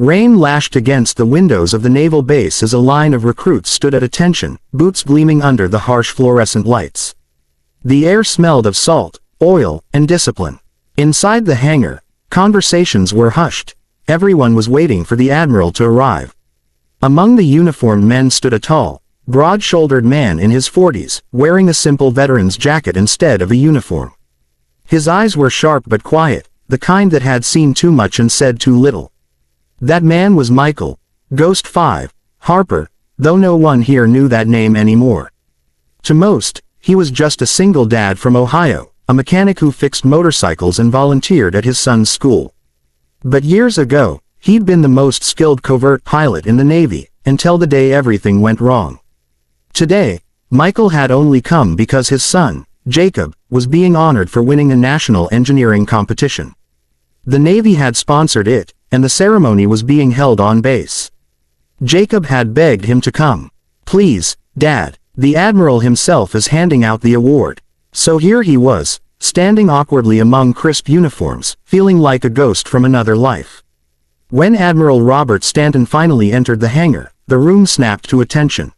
Rain lashed against the windows of the naval base as a line of recruits stood at attention, boots gleaming under the harsh fluorescent lights. The air smelled of salt, oil, and discipline. Inside the hangar, conversations were hushed. Everyone was waiting for the Admiral to arrive. Among the uniformed men stood a tall, broad-shouldered man in his 40s, wearing a simple veteran's jacket instead of a uniform. His eyes were sharp but quiet, the kind that had seen too much and said too little. That man was Michael, Ghost 5, Harper, though no one here knew that name anymore. To most, he was just a single dad from Ohio, a mechanic who fixed motorcycles and volunteered at his son's school. But years ago, he'd been the most skilled covert pilot in the Navy, until the day everything went wrong. Today, Michael had only come because his son, Jacob, was being honored for winning a national engineering competition. The Navy had sponsored it, and the ceremony was being held on base. Jacob had begged him to come. "Please, Dad, the Admiral himself is handing out the award." So here he was, standing awkwardly among crisp uniforms, feeling like a ghost from another life. When Admiral Robert Stanton finally entered the hangar, the room snapped to attention.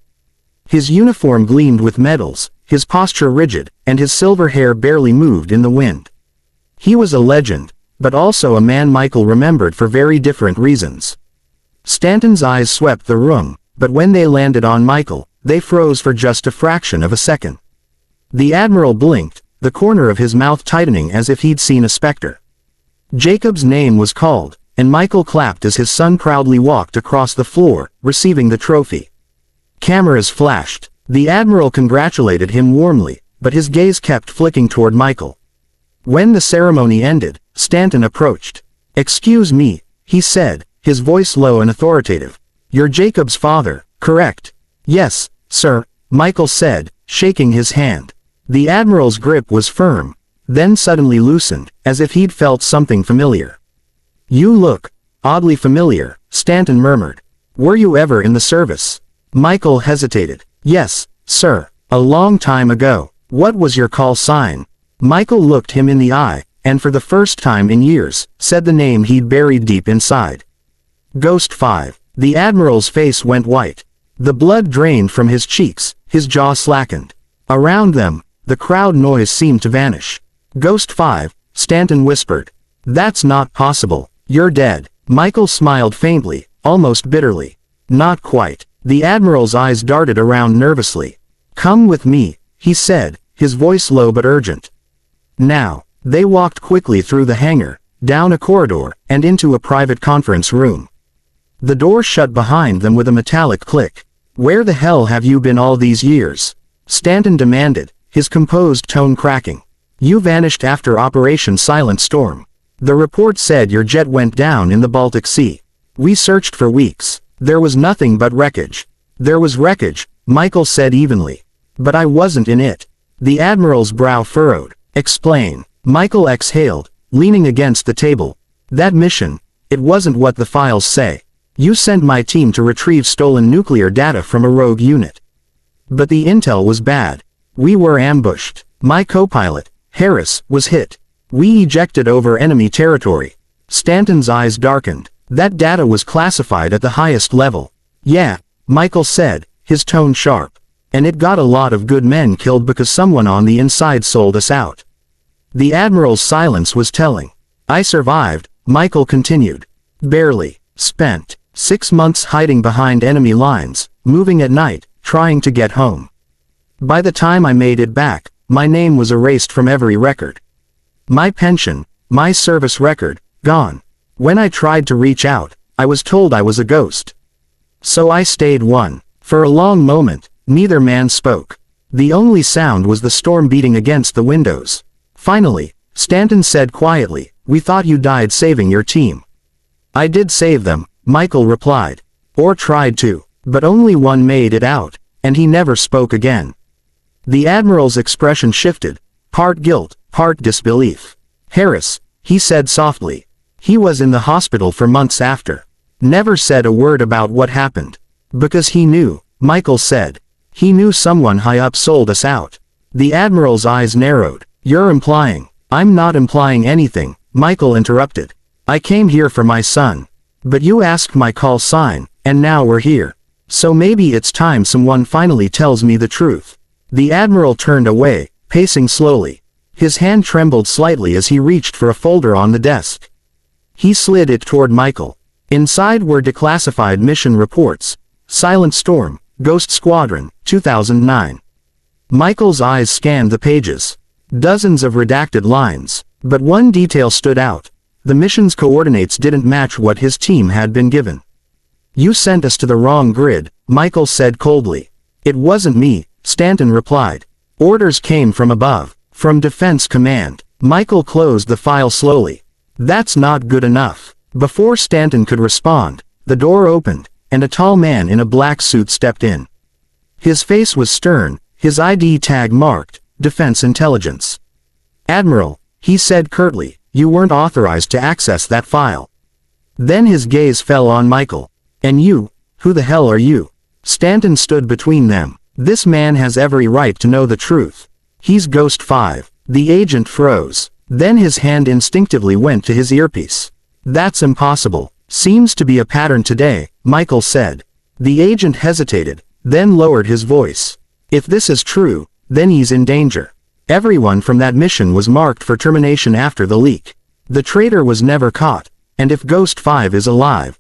His uniform gleamed with medals, his posture rigid, and his silver hair barely moved in the wind. He was a legend, but also a man Michael remembered for very different reasons. Stanton's eyes swept the room, but when they landed on Michael, they froze for just a fraction of a second. The Admiral blinked, the corner of his mouth tightening as if he'd seen a specter. Jacob's name was called, and Michael clapped as his son proudly walked across the floor, receiving the trophy. Cameras flashed. The Admiral congratulated him warmly, but his gaze kept flicking toward Michael. When the ceremony ended, Stanton approached. "Excuse me," he said, his voice low and authoritative. "You're Jacob's father, correct?" "Yes, sir," Michael said, shaking his hand. The Admiral's grip was firm, then suddenly loosened, as if he'd felt something familiar. "You look oddly familiar," Stanton murmured. "Were you ever in the service?" Michael hesitated. "Yes, sir, a long time ago." "What was your call sign?" Michael looked him in the eye, and for the first time in years, said the name he'd buried deep inside. "Ghost 5. The Admiral's face went white. The blood drained from his cheeks, his jaw slackened. Around them, the crowd noise seemed to vanish. "Ghost 5, Stanton whispered. "That's not possible. You're dead." Michael smiled faintly, almost bitterly. "Not quite." The Admiral's eyes darted around nervously. "Come with me," he said, his voice low but urgent. Now, they walked quickly through the hangar, down a corridor, and into a private conference room. The door shut behind them with a metallic click. "Where the hell have you been all these years?" Stanton demanded, his composed tone cracking. "You vanished after Operation Silent Storm. The report said your jet went down in the Baltic Sea. We searched for weeks. There was nothing but wreckage." "There was wreckage," Michael said evenly. "But I wasn't in it." The Admiral's brow furrowed. "Explain." Michael exhaled, leaning against the table. "That mission, it wasn't what the files say. You sent my team to retrieve stolen nuclear data from a rogue unit. But the intel was bad. We were ambushed. My co-pilot, Harris, was hit. We ejected over enemy territory." Stanton's eyes darkened. "That data was classified at the highest level." "Yeah," Michael said, his tone sharp. "And it got a lot of good men killed because someone on the inside sold us out." The Admiral's silence was telling. "I survived," Michael continued. "Barely. Spent 6 months hiding behind enemy lines, moving at night, trying to get home. By the time I made it back, my name was erased from every record. My pension, my service record, gone. When I tried to reach out, I was told I was a ghost. So I stayed one." For a long moment, neither man spoke. The only sound was the storm beating against the windows. Finally, Stanton said quietly, "We thought you died saving your team." "I did save them," Michael replied. "Or tried to. But only one made it out, and he never spoke again." The Admiral's expression shifted, part guilt, part disbelief. "Harris," he said softly. "He was in the hospital for months after. Never said a word about what happened. Because he knew," Michael said. "He knew someone high up sold us out." The Admiral's eyes narrowed. "You're implying." "I'm not implying anything," Michael interrupted. "I came here for my son. But you asked my call sign, and now we're here. So maybe it's time someone finally tells me the truth." The Admiral turned away, pacing slowly. His hand trembled slightly as he reached for a folder on the desk. He slid it toward Michael. Inside were declassified mission reports. Silent Storm, Ghost Squadron, 2009. Michael's eyes scanned the pages. Dozens of redacted lines. But one detail stood out. The mission's coordinates didn't match what his team had been given. "You sent us to the wrong grid," Michael said coldly. "It wasn't me," Stanton replied. "Orders came from above, from Defense Command." Michael closed the file slowly. "That's not good enough." Before Stanton could respond, the door opened, and a tall man in a black suit stepped in. His face was stern, his ID tag marked, Defense Intelligence. "Admiral," he said curtly, "you weren't authorized to access that file." Then his gaze fell on Michael. "And you, who the hell are you?" Stanton stood between them. "This man has every right to know the truth. He's Ghost 5. The agent froze. Then his hand instinctively went to his earpiece. "That's impossible. Seems to be a pattern today," Michael said. The agent hesitated, then lowered his voice. "If this is true, then he's in danger. Everyone from that mission was marked for termination after the leak. The traitor was never caught, and if Ghost 5 is alive..."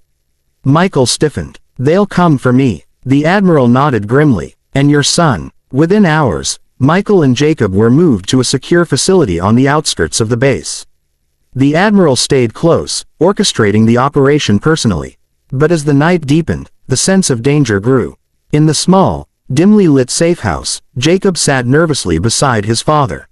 Michael stiffened. "They'll come for me." The Admiral nodded grimly. "And your son." Within hours, Michael and Jacob were moved to a secure facility on the outskirts of the base. The Admiral stayed close, orchestrating the operation personally. But as the night deepened, the sense of danger grew. In the small, dimly lit safe house, Jacob sat nervously beside his father.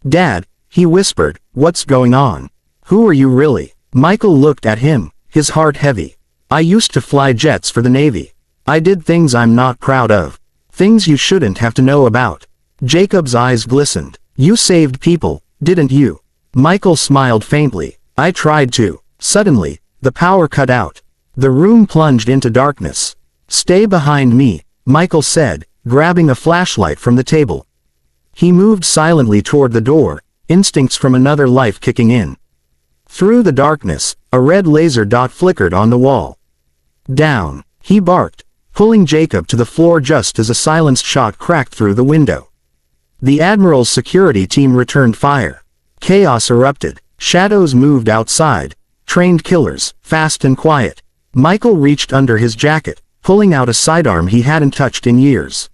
"Dad," he whispered, "what's going on? Who are you really?" Michael looked at him, his heart heavy. "I used to fly jets for the Navy. I did things I'm not proud of. Things you shouldn't have to know about." Jacob's eyes glistened. "You saved people, didn't you?" Michael smiled faintly. "I tried to." Suddenly, the power cut out. The room plunged into darkness. "Stay behind me," Michael said, grabbing a flashlight from the table. He moved silently toward the door, instincts from another life kicking in. Through the darkness, a red laser dot flickered on the wall. "Down," he barked, pulling Jacob to the floor just as a silenced shot cracked through the window. The Admiral's security team returned fire. Chaos erupted. Shadows moved outside. Trained killers, fast and quiet. Michael reached under his jacket, pulling out a sidearm he hadn't touched in years.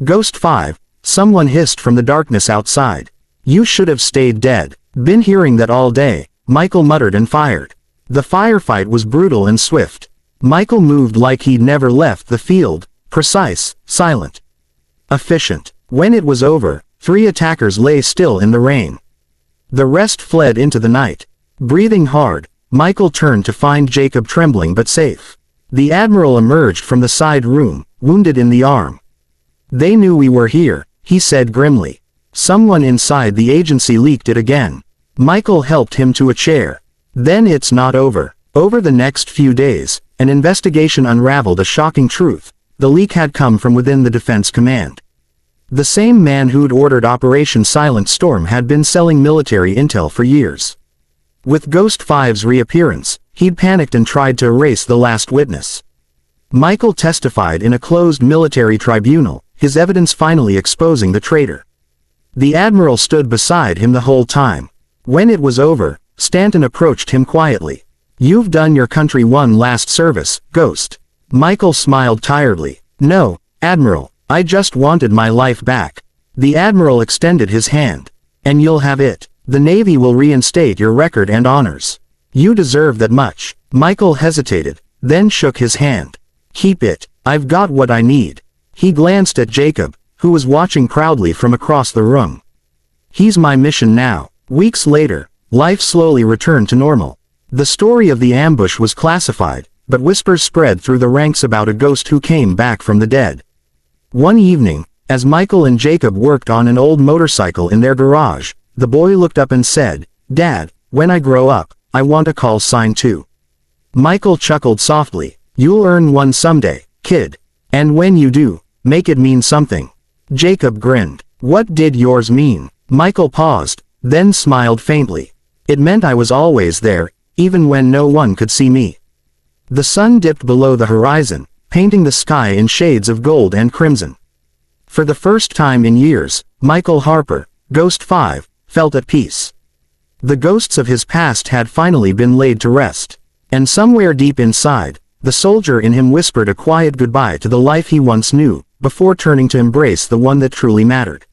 "Ghost 5, someone hissed from the darkness outside. "You should have stayed dead." "Been hearing that all day," Michael muttered and fired. The firefight was brutal and swift. Michael moved like he'd never left the field, precise, silent, efficient. When it was over, 3 attackers lay still in the rain. The rest fled into the night. Breathing hard, Michael turned to find Jacob trembling but safe. The Admiral emerged from the side room, wounded in the arm. "They knew we were here," he said grimly. "Someone inside the agency leaked it again." Michael helped him to a chair. "Then it's not over." Over the next few days, an investigation unraveled a shocking truth. The leak had come from within the Defense Command. The same man who'd ordered Operation Silent Storm had been selling military intel for years. With Ghost 5's reappearance, he'd panicked and tried to erase the last witness. Michael testified in a closed military tribunal, his evidence finally exposing the traitor. The Admiral stood beside him the whole time. When it was over, Stanton approached him quietly. "You've done your country one last service, Ghost." Michael smiled tiredly. "No, Admiral. I just wanted my life back." The Admiral extended his hand. "And you'll have it. The Navy will reinstate your record and honors. You deserve that much." Michael hesitated, then shook his hand. "Keep it. I've got what I need." He glanced at Jacob, who was watching proudly from across the room. "He's my mission now." Weeks later, life slowly returned to normal. The story of the ambush was classified, but whispers spread through the ranks about a ghost who came back from the dead. One evening, as Michael and Jacob worked on an old motorcycle in their garage, the boy looked up and said, "Dad, when I grow up, I want a call sign too." Michael chuckled softly. "You'll earn one someday, kid. And when you do, make it mean something." Jacob grinned. "What did yours mean?" Michael paused, then smiled faintly. "It meant I was always there, even when no one could see me." The sun dipped below the horizon, painting the sky in shades of gold and crimson. For the first time in years, Michael Harper, Ghost 5, felt at peace. The ghosts of his past had finally been laid to rest. And somewhere deep inside, the soldier in him whispered a quiet goodbye to the life he once knew, before turning to embrace the one that truly mattered.